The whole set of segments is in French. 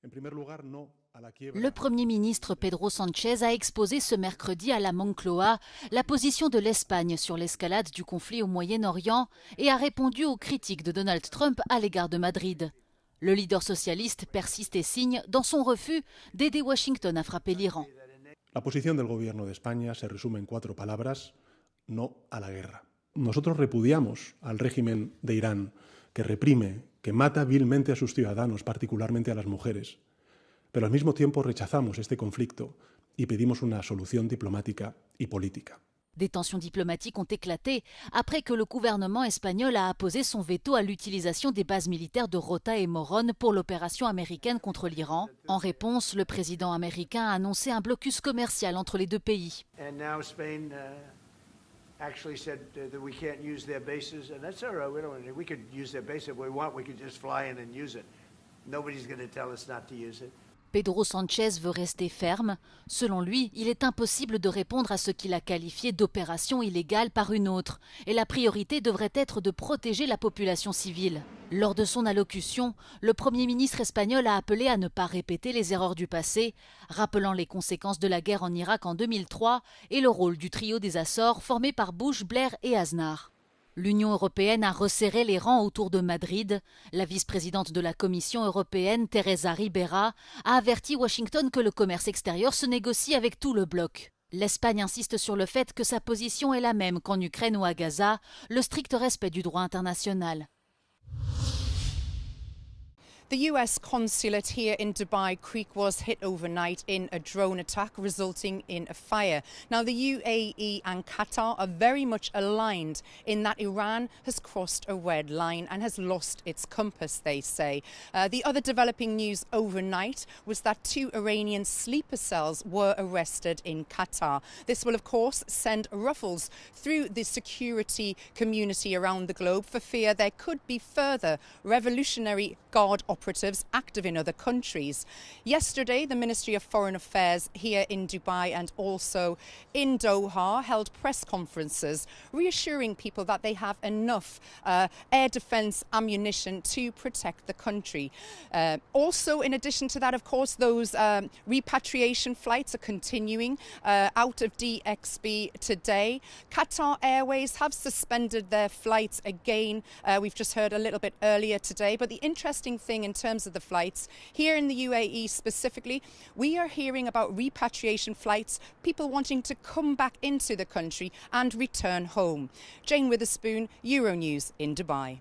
Le Premier ministre Pedro Sánchez a exposé ce mercredi à la Moncloa la position de l'Espagne sur l'escalade du conflit au Moyen-Orient et a répondu aux critiques de Donald Trump à l'égard de Madrid. Le leader socialiste persiste et signe dans son refus d'aider Washington à frapper l'Iran. La posición del gobierno de España se resume en 4 palabras: no a la guerra. Nosotros repudiamos al régimen de Irán, que reprime, que mata vilmente a sus ciudadanos, particularmente a las mujeres. Pero al mismo tiempo rechazamos este conflicto y pedimos una solución diplomática y política. Des tensions diplomatiques ont éclaté après que le gouvernement espagnol a apposé son veto à l'utilisation des bases militaires de Rota et Morón pour l'opération américaine contre l'Iran. En réponse, le président américain a annoncé un blocus commercial entre les deux pays. Actually said that we can't use their bases, and that's all right. We could use their base if we want. We could just fly in and use it. Nobody's going to tell us not to use it. Pedro Sánchez veut rester ferme. Selon lui, il est impossible de répondre à ce qu'il a qualifié d'opération illégale par une autre, et la priorité devrait être de protéger la population civile. Lors de son allocution, le Premier ministre espagnol a appelé à ne pas répéter les erreurs du passé, rappelant les conséquences de la guerre en Irak en 2003 et le rôle du trio des Açores formé par Bush, Blair et Aznar. L'Union européenne a resserré les rangs autour de Madrid. La vice-présidente de la Commission européenne, Teresa Ribera, a averti Washington que le commerce extérieur se négocie avec tout le bloc. L'Espagne insiste sur le fait que sa position est la même qu'en Ukraine ou à Gaza, le strict respect du droit international. The US consulate here in Dubai Creek was hit overnight in a drone attack, resulting in a fire. Now, the UAE and Qatar are very much aligned in that Iran has crossed a red line and has lost its compass, they say. The other developing news overnight was that 2 Iranian sleeper cells were arrested in Qatar. This will, of course, send ruffles through the security community around the globe for fear there could be further Revolutionary Guard operatives active in other countries. Yesterday, the Ministry of Foreign Affairs here in Dubai and also in Doha held press conferences reassuring people that they have enough air defence ammunition to protect the country. Also, in addition to that, of course, those repatriation flights are continuing out of DXB today. Qatar Airways have suspended their flights again. We've just heard a little bit earlier today, but the interesting thing in terms of the flights here in the UAE specifically, we are hearing about repatriation flights, people wanting to come back into the country and return home. Jane Witherspoon, Euronews in Dubai.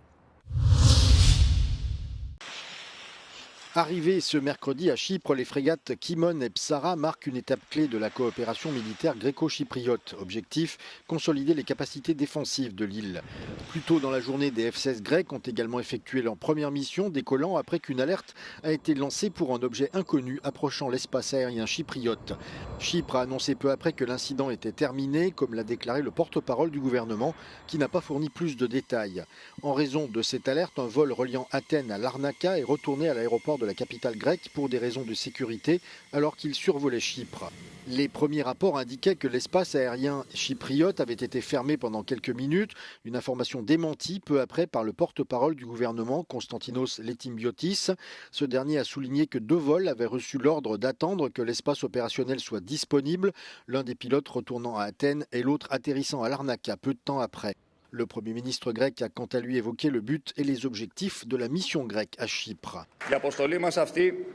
Arrivées ce mercredi à Chypre, les frégates Kimon et Psara marquent une étape clé de la coopération militaire gréco-chypriote. Objectif, consolider les capacités défensives de l'île. Plus tôt dans la journée, des F-16 grecs ont également effectué leur première mission, décollant après qu'une alerte a été lancée pour un objet inconnu approchant l'espace aérien chypriote. Chypre a annoncé peu après que l'incident était terminé, comme l'a déclaré le porte-parole du gouvernement, qui n'a pas fourni plus de détails. En raison de cette alerte, un vol reliant Athènes à Larnaca est retourné à l'aéroport de la capitale grecque pour des raisons de sécurité alors qu'il survolait Chypre. Les premiers rapports indiquaient que l'espace aérien chypriote avait été fermé pendant quelques minutes, une information démentie peu après par le porte-parole du gouvernement, Konstantinos Letimbiotis. Ce dernier a souligné que 2 vols avaient reçu l'ordre d'attendre que l'espace opérationnel soit disponible, l'un des pilotes retournant à Athènes et l'autre atterrissant à Larnaca peu de temps après. Le Premier ministre grec a quant à lui évoqué le but et les objectifs de la mission grecque à Chypre. Η αποστολή μας αυτή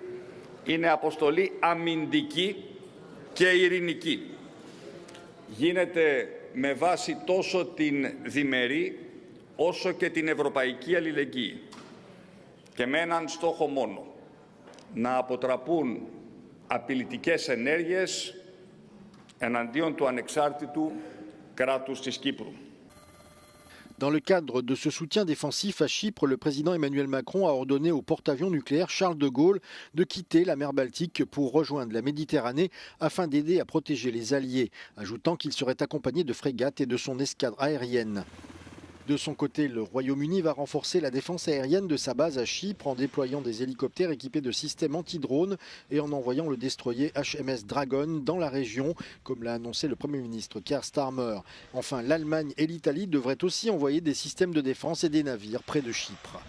είναι αποστολή αμυντική και ειρηνική. Γίνεται με βάση τόσο την διμερή όσο και την ευρωπαϊκή αλληλεγγύη. Και με έναν στόχο μόνο, να αποτραπούν απειλητικές ενέργειες εναντίον του ανεξάρτητου κράτους της Κύπρου. Dans le cadre de ce soutien défensif à Chypre, le président Emmanuel Macron a ordonné au porte-avions nucléaire Charles de Gaulle de quitter la mer Baltique pour rejoindre la Méditerranée afin d'aider à protéger les alliés, ajoutant qu'il serait accompagné de frégates et de son escadre aérienne. De son côté, le Royaume-Uni va renforcer la défense aérienne de sa base à Chypre en déployant des hélicoptères équipés de systèmes anti-drones et en envoyant le destroyer HMS Dragon dans la région, comme l'a annoncé le Premier ministre Keir Starmer. Enfin, l'Allemagne et l'Italie devraient aussi envoyer des systèmes de défense et des navires près de Chypre.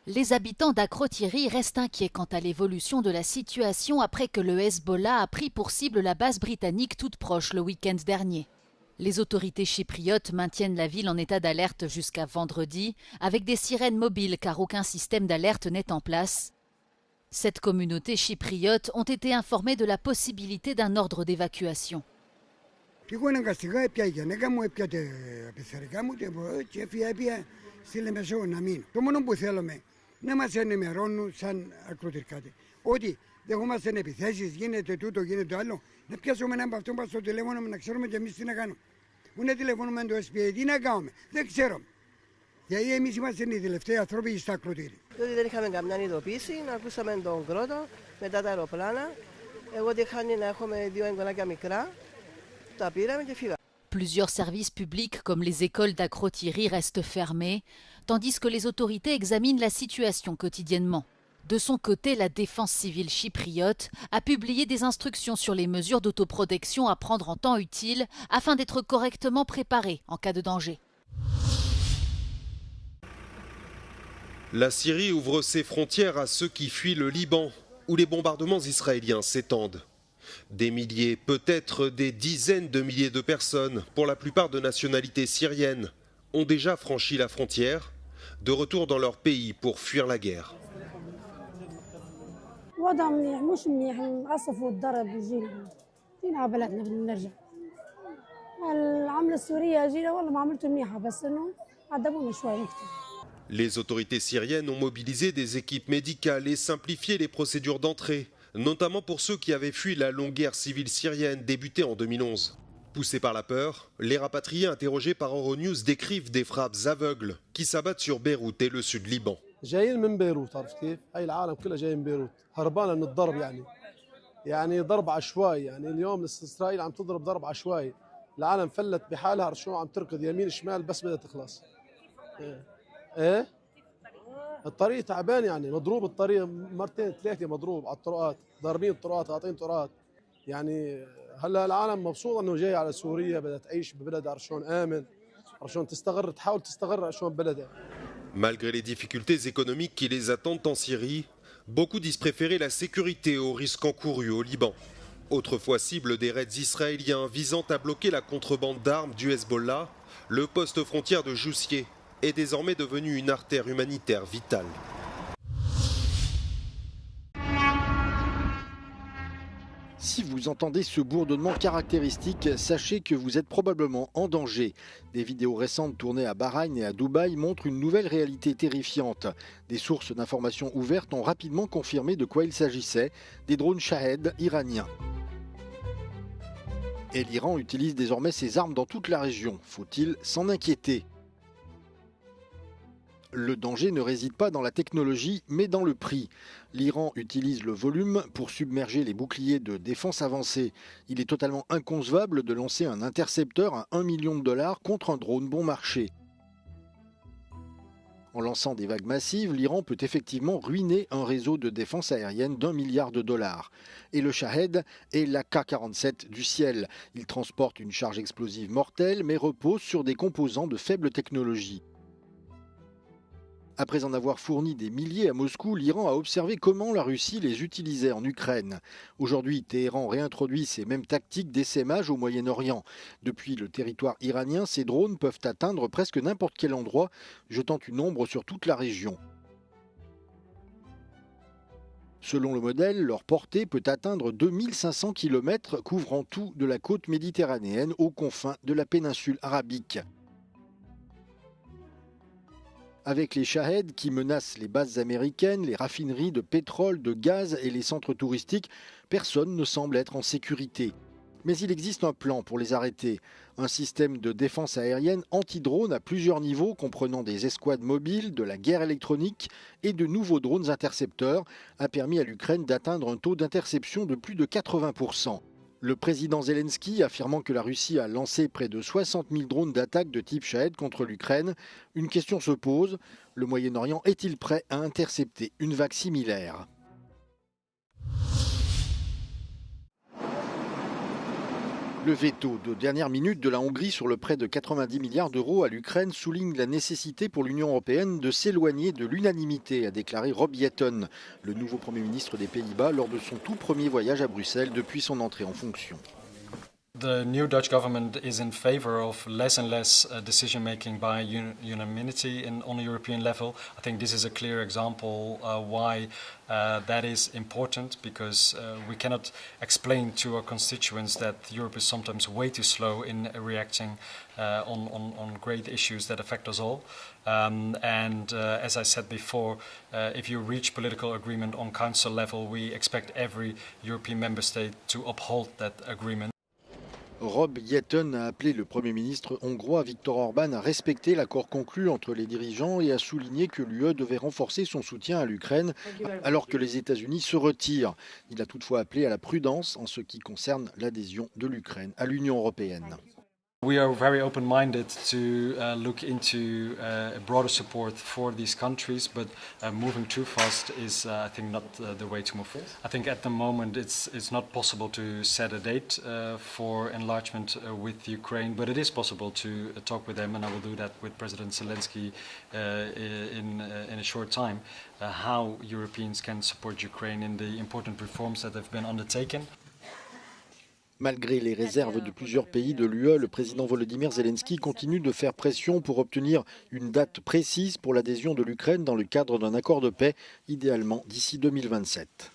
Les habitants d'Akrotiri restent inquiets quant à l'évolution de la situation après que le Hezbollah a pris pour cible la base britannique toute proche le week-end dernier. Les autorités chypriotes maintiennent la ville en état d'alerte jusqu'à vendredi, avec des sirènes mobiles car aucun système d'alerte n'est en place. Cette communauté chypriote ont été informés de la possibilité d'un ordre d'évacuation. Δεν είχαμε καμιά ειδοποίηση, ακούσαμε τον κρότο, μετά τα αεροπλάνα. Εγώ τύχανε να έχουμε 2 εγγονάκια μικρά, τα πήραμε και φύγαμε. Plusieurs services publics comme les écoles d'Akrotiri restent fermés, tandis que les autorités examinent la situation quotidiennement. De son côté, la défense civile chypriote a publié des instructions sur les mesures d'autoprotection à prendre en temps utile afin d'être correctement préparés en cas de danger. La Syrie ouvre ses frontières à ceux qui fuient le Liban, où les bombardements israéliens s'étendent. Des milliers, peut-être des dizaines de milliers de personnes, pour la plupart de nationalité syrienne, ont déjà franchi la frontière, de retour dans leur pays pour fuir la guerre. Les autorités syriennes ont mobilisé des équipes médicales et simplifié les procédures d'entrée, notamment pour ceux qui avaient fui la longue guerre civile syrienne débutée en 2011. Poussés par la peur, les rapatriés interrogés par Euronews décrivent des frappes aveugles qui s'abattent sur Beyrouth et le sud Liban. جايين من بيروت، عرفت كيف؟ هاي العالم كلها جاي من بيروت، هربانه من الضرب يعني ضرب عشوائي، يعني اليوم اسرائيل عم تضرب ضرب عشوائي، العالم فلت بحالها شو عم تركض يمين شمال بس بدها تخلص. ايه؟ الطريق تعبان يعني مضروب الطريق مرتين ثلاثه مضروب على الطرقات، ضاربين الطرقات قاطعين طرقات. يعني هلا العالم مبسوط انه جاي على سوريا بدها تعيش ببلد عرشون امن، عرشون تستقر تحاول تستقر عرشون بلدها. Malgré les difficultés économiques qui les attendent en Syrie, beaucoup disent préférer la sécurité aux risques encourus au Liban. Autrefois cible des raids israéliens visant à bloquer la contrebande d'armes du Hezbollah, le poste frontière de Joussier est désormais devenu une artère humanitaire vitale. Si vous entendez ce bourdonnement caractéristique, sachez que vous êtes probablement en danger. Des vidéos récentes tournées à Bahreïn et à Dubaï montrent une nouvelle réalité terrifiante. Des sources d'informations ouvertes ont rapidement confirmé de quoi il s'agissait, des drones Shahed iraniens. Et l'Iran utilise désormais ses armes dans toute la région. Faut-il s'en inquiéter ? Le danger ne réside pas dans la technologie, mais dans le prix. L'Iran utilise le volume pour submerger les boucliers de défense avancés. Il est totalement inconcevable de lancer un intercepteur à $1 million contre un drone bon marché. En lançant des vagues massives, l'Iran peut effectivement ruiner un réseau de défense aérienne d'$1 milliard. Et le Shahed est l'Ak-47 du ciel. Il transporte une charge explosive mortelle, mais repose sur des composants de faible technologie. Après en avoir fourni des milliers à Moscou, l'Iran a observé comment la Russie les utilisait en Ukraine. Aujourd'hui, Téhéran réintroduit ces mêmes tactiques d'essaimage au Moyen-Orient. Depuis le territoire iranien, ces drones peuvent atteindre presque n'importe quel endroit, jetant une ombre sur toute la région. Selon le modèle, leur portée peut atteindre 2500 km, couvrant tout de la côte méditerranéenne aux confins de la péninsule arabique. Avec les Shahed qui menacent les bases américaines, les raffineries de pétrole, de gaz et les centres touristiques, personne ne semble être en sécurité. Mais il existe un plan pour les arrêter. Un système de défense aérienne anti-drone à plusieurs niveaux comprenant des escouades mobiles, de la guerre électronique et de nouveaux drones intercepteurs a permis à l'Ukraine d'atteindre un taux d'interception de plus de 80%. Le président Zelensky affirmant que la Russie a lancé près de 60 000 drones d'attaque de type Shahed contre l'Ukraine, une question se pose, le Moyen-Orient est-il prêt à intercepter une vague similaire ? Le veto de dernière minute de la Hongrie sur le prêt de 90 milliards d'euros à l'Ukraine souligne la nécessité pour l'Union européenne de s'éloigner de l'unanimité, a déclaré Rob Jetten, le nouveau Premier ministre des Pays-Bas, lors de son tout premier voyage à Bruxelles depuis son entrée en fonction. The new Dutch government is in favor of less and less decision-making by unanimity on a European level. I think this is a clear example why that is important, because we cannot explain to our constituents that Europe is sometimes way too slow in reacting on great issues that affect us all. As I said before, if you reach political agreement on council level, we expect every European member state to uphold that agreement. Rob Jetten a appelé le Premier ministre hongrois Viktor Orban à respecter l'accord conclu entre les dirigeants et a souligné que l'UE devait renforcer son soutien à l'Ukraine alors que les États-Unis se retirent. Il a toutefois appelé à la prudence en ce qui concerne l'adhésion de l'Ukraine à l'Union européenne. We are very open-minded to look into broader support for these countries, but moving too fast is, I think, not the way to move forward. I think at the moment it's not possible to set a date for enlargement with Ukraine, but it is possible to talk with them, and I will do that with President Zelensky in a short time, how Europeans can support Ukraine in the important reforms that have been undertaken. Malgré les réserves de plusieurs pays de l'UE, le président Volodymyr Zelensky continue de faire pression pour obtenir une date précise pour l'adhésion de l'Ukraine dans le cadre d'un accord de paix, idéalement d'ici 2027.